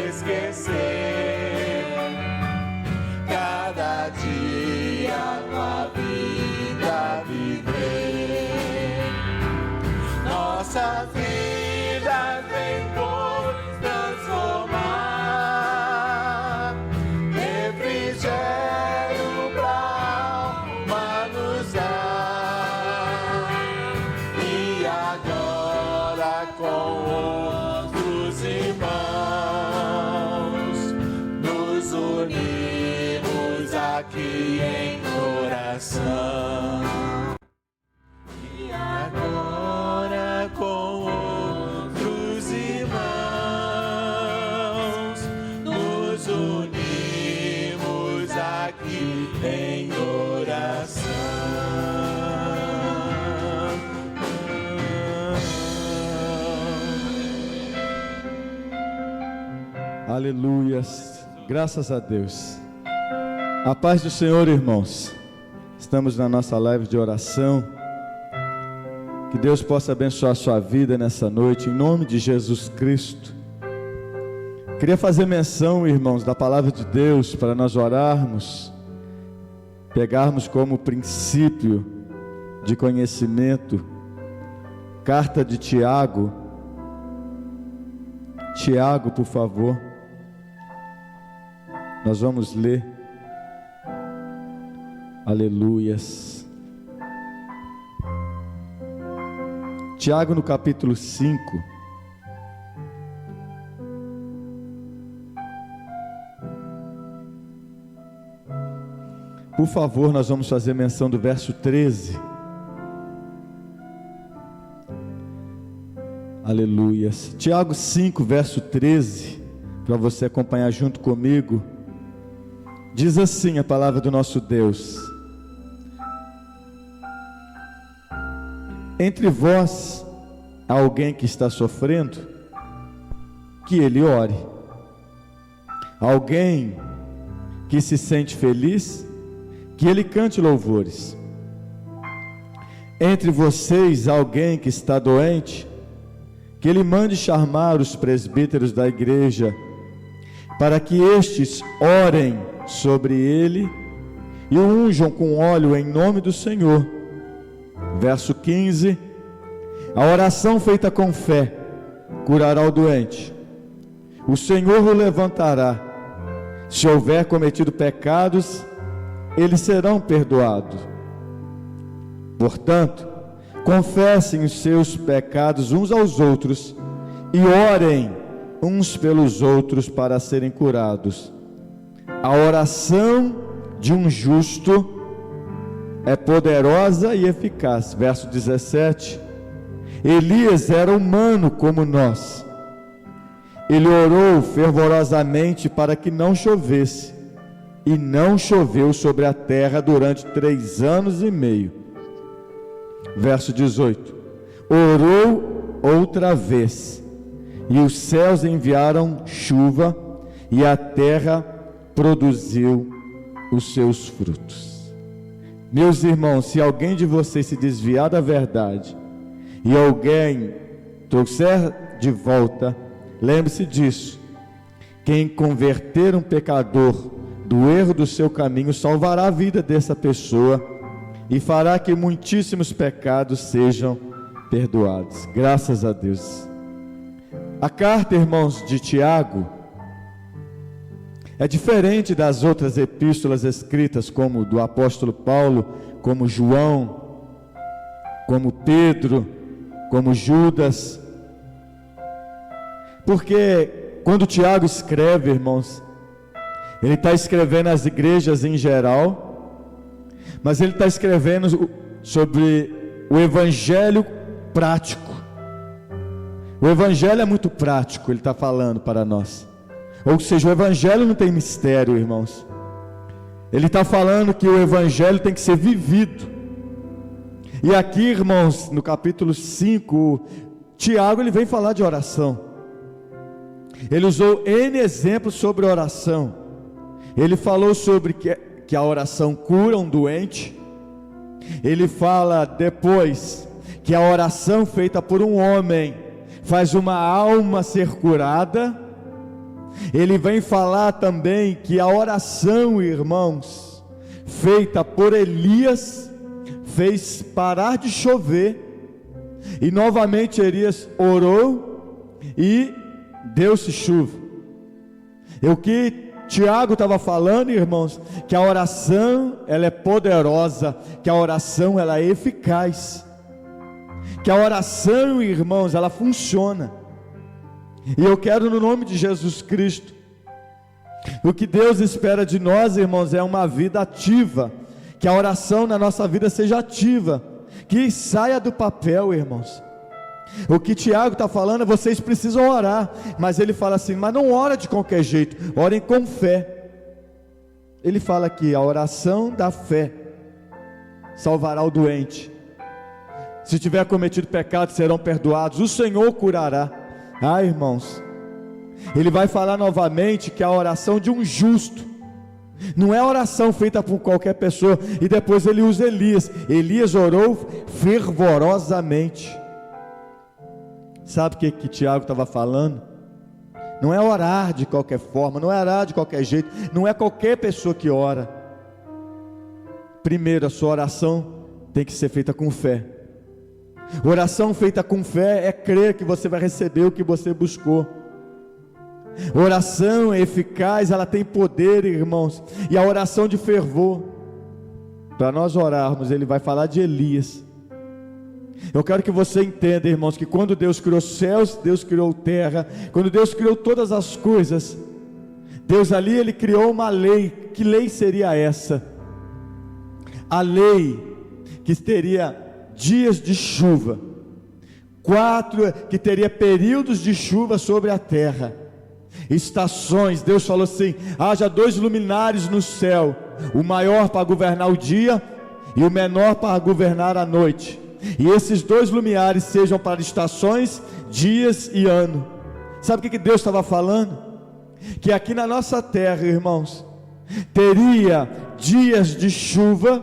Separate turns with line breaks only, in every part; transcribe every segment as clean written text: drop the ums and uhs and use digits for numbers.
esquecer. Cada dia tua vida viver. Nossa vida vem por transformar. Refrigério pra alma nos dar. E agora com outros irmãos nos unimos aqui em oração. E agora com outros irmãos nos unimos aqui em oração.
Aleluias, graças a Deus. A paz do Senhor, irmãos. Estamos na nossa live de oração. Que Deus possa abençoar a sua vida nessa noite, em nome de Jesus Cristo. Queria fazer menção, irmãos, da palavra de Deus para nós orarmos, pegarmos como princípio de conhecimento, carta de Tiago. Tiago, por favor. Nós vamos ler. Aleluias. Tiago no capítulo 5. Por favor, nós vamos fazer menção do verso 13. Aleluias. Tiago 5, verso 13, para você acompanhar junto comigo. Diz assim a palavra do nosso Deus: entre vós há alguém que está sofrendo, que ele ore. Alguém que se sente feliz, que ele cante louvores. Entre vocês há alguém que está doente, que ele mande chamar os presbíteros da igreja, para que estes orem sobre ele e o unjam com óleo em nome do Senhor. Verso 15: a oração feita com fé curará o doente, o Senhor o levantará. Se houver cometido pecados, eles serão perdoados. Portanto, confessem os seus pecados uns aos outros e orem uns pelos outros para serem curados. A oração de um justo é poderosa e eficaz. Verso 17: Elias era humano como nós. Ele orou fervorosamente para que não chovesse, e não choveu sobre a terra durante 3 anos e meio. Verso 18: orou outra vez, e os céus enviaram chuva, e a terra produziu os seus frutos. Meus irmãos, se alguém de vocês se desviar da verdade, e alguém trouxer de volta, lembre-se disso: quem converter um pecador do erro do seu caminho salvará a vida dessa pessoa e fará que muitíssimos pecados sejam perdoados. Graças a Deus. A carta, irmãos, de Tiago é diferente das outras epístolas escritas, como do apóstolo Paulo, como João, como Pedro, como Judas. Porque quando Tiago escreve, irmãos, ele está escrevendo às igrejas em geral, mas ele está escrevendo sobre o evangelho prático. O evangelho é muito prático, ele está falando para nós. Ou seja, o evangelho não tem mistério, irmãos. Ele está falando que o evangelho tem que ser vivido. E aqui, irmãos, no capítulo 5, Tiago ele vem falar de oração. Ele usou N exemplos sobre oração. Ele falou sobre que a oração cura um doente. Ele fala depois que a oração feita por um homem faz uma alma ser curada. Ele vem falar também que a oração, irmãos, feita por Elias, fez parar de chover, e novamente Elias orou, e deu-se chuva. E o que Tiago estava falando, irmãos, que a oração, ela é poderosa, que a oração, ela é eficaz, que a oração, irmãos, ela funciona. E eu quero, no nome de Jesus Cristo, o que Deus espera de nós, irmãos, é uma vida ativa, que a oração na nossa vida seja ativa, que saia do papel, irmãos. O que Tiago está falando é: vocês precisam orar, mas ele fala assim, mas não ora de qualquer jeito, orem com fé. Ele fala aqui, a oração da fé salvará o doente, se tiver cometido pecado serão perdoados, o Senhor curará. Irmãos, ele vai falar novamente que a oração de um justo não é a oração feita por qualquer pessoa. E depois ele usa Elias orou fervorosamente. Sabe o que Tiago estava falando? Não é orar de qualquer forma, não é orar de qualquer jeito, não é qualquer pessoa que ora. Primeiro, a sua oração tem que ser feita com fé. Oração feita com fé é crer que você vai receber o que você buscou. Oração eficaz, ela tem poder, irmãos. E a oração de fervor, para nós orarmos, ele vai falar de Elias. Eu quero que você entenda, irmãos, que quando Deus criou céus, Deus criou terra, quando Deus criou todas as coisas, Deus ali, ele criou uma lei. Que lei seria essa? A lei que teria dias de chuva, que teria períodos de chuva sobre a terra, estações. Deus falou assim: haja 2 luminares no céu, o maior para governar o dia e o menor para governar a noite, e esses 2 luminares sejam para estações, dias e ano. Sabe o que Deus estava falando? Que aqui na nossa terra, irmãos, teria dias de chuva,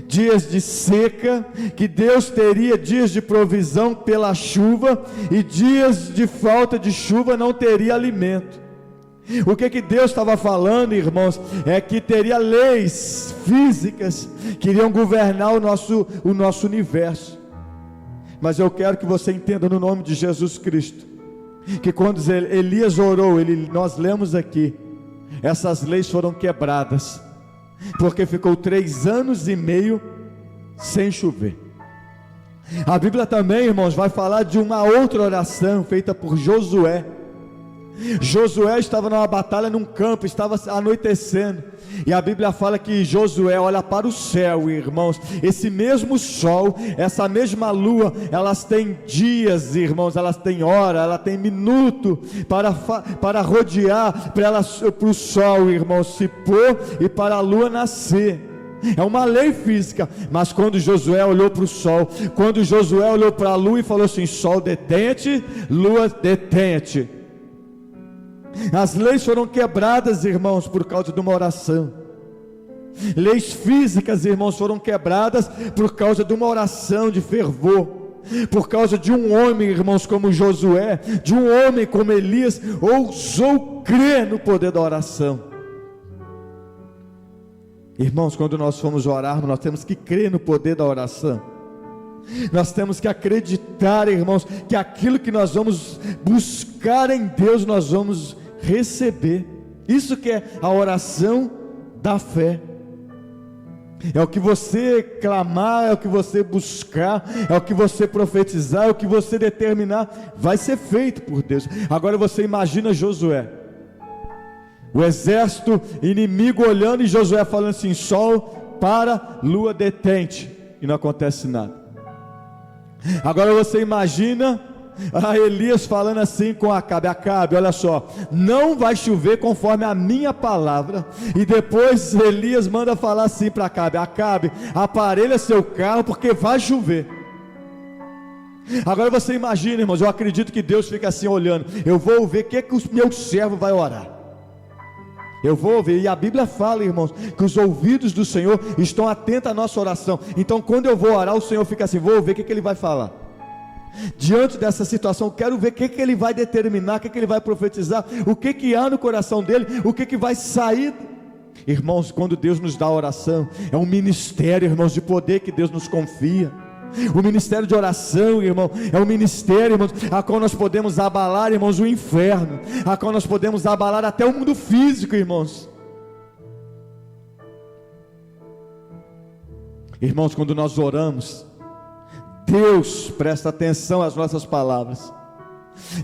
dias de seca, que Deus teria dias de provisão pela chuva, e dias de falta de chuva não teria alimento. O que Deus estava falando, irmãos, é que teria leis físicas que iriam governar o nosso universo. Mas eu quero que você entenda, no nome de Jesus Cristo, que quando Elias orou, nós lemos aqui, essas leis foram quebradas, porque ficou 3 anos e meio sem chover. A Bíblia também, irmãos, vai falar de uma outra oração feita por Josué. Josué estava numa batalha num campo, estava anoitecendo, e a Bíblia fala que Josué olha para o céu, irmãos. Esse mesmo sol, essa mesma lua, elas têm dias, irmãos, elas têm hora, ela tem minuto para rodear, para o sol, irmãos, se pôr e para a lua nascer. É uma lei física. Mas quando Josué olhou para o sol, quando Josué olhou para a lua e falou assim: sol detente, lua detente. As leis foram quebradas, irmãos, por causa de uma oração. Leis físicas, irmãos, foram quebradas por causa de uma oração de fervor, por causa de um homem, irmãos, como Josué, de um homem como Elias, ousou crer no poder da oração. Irmãos, quando nós formos orar, nós temos que crer no poder da oração. Nós temos que acreditar, irmãos, que aquilo que nós vamos buscar em Deus, nós vamos receber. Isso que é a oração da fé. É o que você clamar, é o que você buscar, é o que você profetizar, é o que você determinar, vai ser feito por Deus. Agora você imagina Josué, o exército inimigo olhando, e Josué falando assim: sol para, lua detente, e não acontece nada. Agora você imagina Elias falando assim com Acabe: Acabe, olha só, não vai chover conforme a minha palavra. E depois Elias manda falar assim para Acabe: Acabe, aparelha seu carro porque vai chover. Agora você imagina, irmãos, eu acredito que Deus fica assim olhando: eu vou ver o que o meu servo vai orar. Eu vou ouvir. E a Bíblia fala, irmãos, que os ouvidos do Senhor estão atentos à nossa oração. Então quando eu vou orar, o Senhor fica assim: vou ver o que ele vai falar. diante dessa situação, eu quero ver o que ele vai determinar, o que ele vai profetizar, o que há no coração dele, o que vai sair. Irmãos, quando Deus nos dá a oração, é um ministério, irmãos, de poder que Deus nos confia. O ministério de oração, irmão, é um ministério, irmãos, a qual nós podemos abalar, irmãos, o inferno, a qual nós podemos abalar até o mundo físico, irmãos. Irmãos, quando nós oramos, Deus presta atenção às nossas palavras.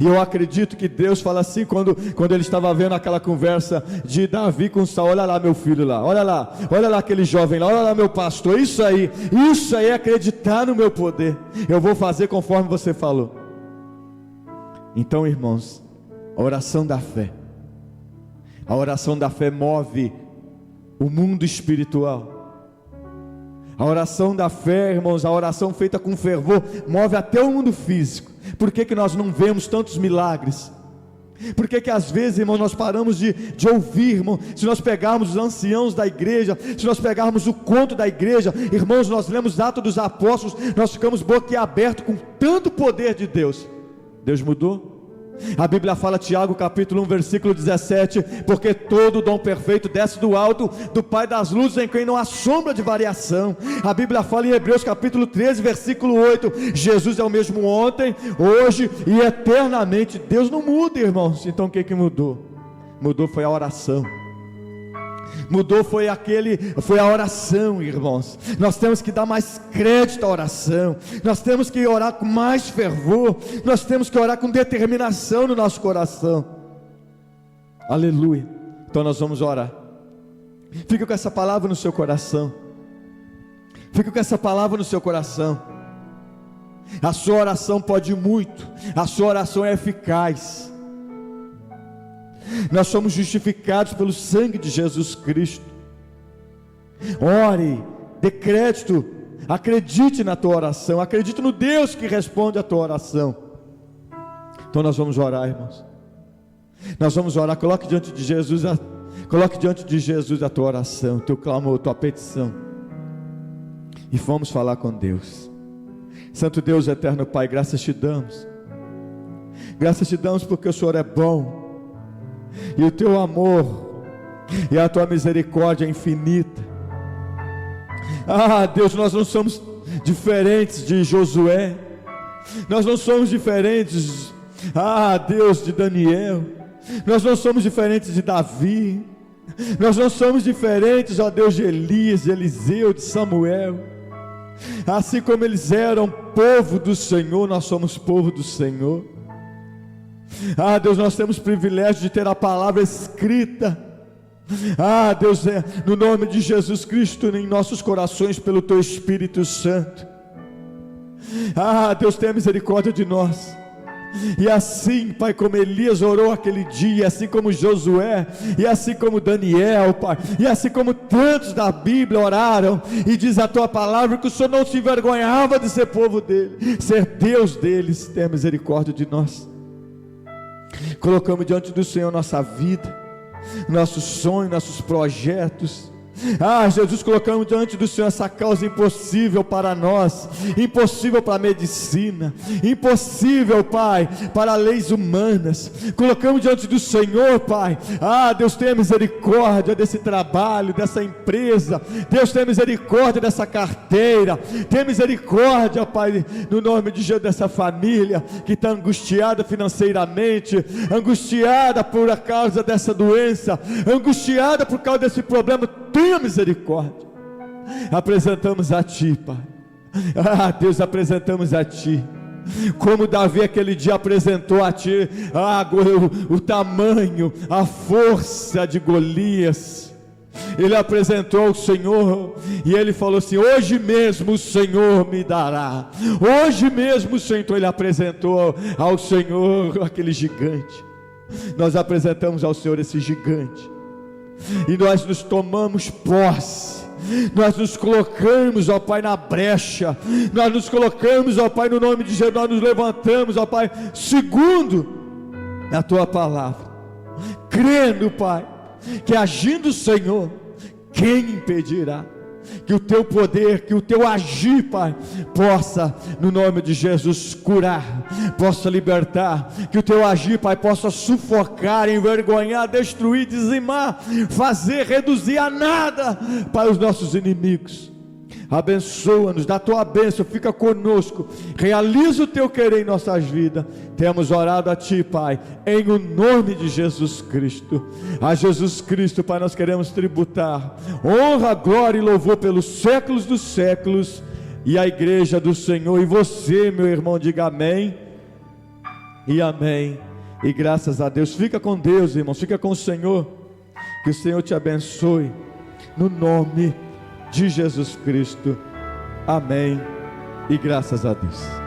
E eu acredito que Deus fala assim, quando ele estava vendo aquela conversa de Davi com Saul: olha lá meu filho lá, olha lá aquele jovem lá, olha lá meu pastor, isso aí é acreditar no meu poder, eu vou fazer conforme você falou. Então, irmãos, a oração da fé move o mundo espiritual. A oração da fé, irmãos, a oração feita com fervor, move até o mundo físico. Por que nós não vemos tantos milagres? Por que às vezes, irmão, nós paramos de ouvir, irmão? Se nós pegarmos os anciãos da igreja, se nós pegarmos o conto da igreja, irmãos, nós lemos Atos dos Apóstolos, nós ficamos boquiabertos com tanto poder de Deus. Deus mudou? A Bíblia fala, Tiago capítulo 1 versículo 17, porque todo dom perfeito desce do alto, do Pai das luzes, em quem não há sombra de variação. A Bíblia fala em Hebreus capítulo 13 versículo 8, Jesus é o mesmo ontem, hoje e eternamente. Deus não muda, irmãos. Então o que mudou? Mudou foi a oração. Mudou foi a oração, irmãos. Nós temos que dar mais crédito à oração. Nós temos que orar com mais fervor. Nós temos que orar com determinação no nosso coração. Aleluia. Então nós vamos orar. Fica com essa palavra no seu coração. Fica com essa palavra no seu coração. A sua oração pode muito. A sua oração é eficaz. Nós somos justificados pelo sangue de Jesus Cristo. Ore, dê crédito, acredite na tua oração, acredite no Deus que responde a tua oração. Então nós vamos orar, irmãos. Nós vamos orar. Coloque diante de Jesus a tua oração, teu clamor, tua petição, e vamos falar com Deus. Santo Deus, eterno Pai, graças te damos. Graças te damos porque o Senhor é bom, e o teu amor e a tua misericórdia é infinita. Deus, nós não somos diferentes de Josué, nós não somos diferentes, Deus, de Daniel, nós não somos diferentes de Davi, nós não somos diferentes, ó Deus, de Elias, de Eliseu, de Samuel. Assim como eles eram povo do Senhor, nós somos povo do Senhor. Deus, nós temos o privilégio de ter a palavra escrita. Deus, no nome de Jesus Cristo, em nossos corações, pelo teu Espírito Santo. Deus, tenha misericórdia de nós. E assim, Pai, como Elias orou aquele dia, assim como Josué, e assim como Daniel, Pai, e assim como tantos da Bíblia oraram, e diz a tua palavra que o Senhor não se envergonhava de ser povo dele, ser Deus deles. Tenha misericórdia de nós. Colocamos diante do Senhor nossa vida, nossos sonhos, nossos projetos. Jesus, colocamos diante do Senhor essa causa impossível para nós, impossível para a medicina, impossível, Pai, para leis humanas. Colocamos diante do Senhor, Pai. Deus, tenha misericórdia desse trabalho, dessa empresa. Deus, tenha misericórdia dessa carteira. Tenha misericórdia, Pai, no nome de Jesus, dessa família que está angustiada financeiramente, angustiada por causa dessa doença, angustiada por causa desse problema. Tenha misericórdia. Apresentamos a Ti, Pai. Deus, apresentamos a Ti. Como Davi aquele dia apresentou a Ti o tamanho, a força de Golias. Ele apresentou ao Senhor e ele falou assim: hoje mesmo o Senhor me dará. Hoje mesmo o Senhor. Então ele apresentou ao Senhor aquele gigante. Nós apresentamos ao Senhor esse gigante. E nós nos tomamos posse, nós nos colocamos, ó Pai, na brecha, nós nos colocamos, ó Pai, no nome de Jesus, nós nos levantamos, ó Pai, segundo a Tua palavra, crendo, Pai, que agindo o Senhor, quem impedirá? que o teu poder, que o teu agir, Pai, possa, no nome de Jesus, curar, possa libertar, que o teu agir, Pai, possa sufocar, envergonhar, destruir, dizimar, fazer, reduzir a nada, Pai, os nossos inimigos. Abençoa-nos, dá a tua bênção, fica conosco, realiza o teu querer em nossas vidas. Temos orado a ti, Pai, em o nome de Jesus Cristo. A Jesus Cristo, Pai, nós queremos tributar honra, glória e louvor pelos séculos dos séculos. E a igreja do Senhor, e você, meu irmão, diga amém e amém, e graças a Deus. Fica com Deus, irmãos, fica com o Senhor, que o Senhor te abençoe, no nome de Jesus Cristo, amém, e graças a Deus.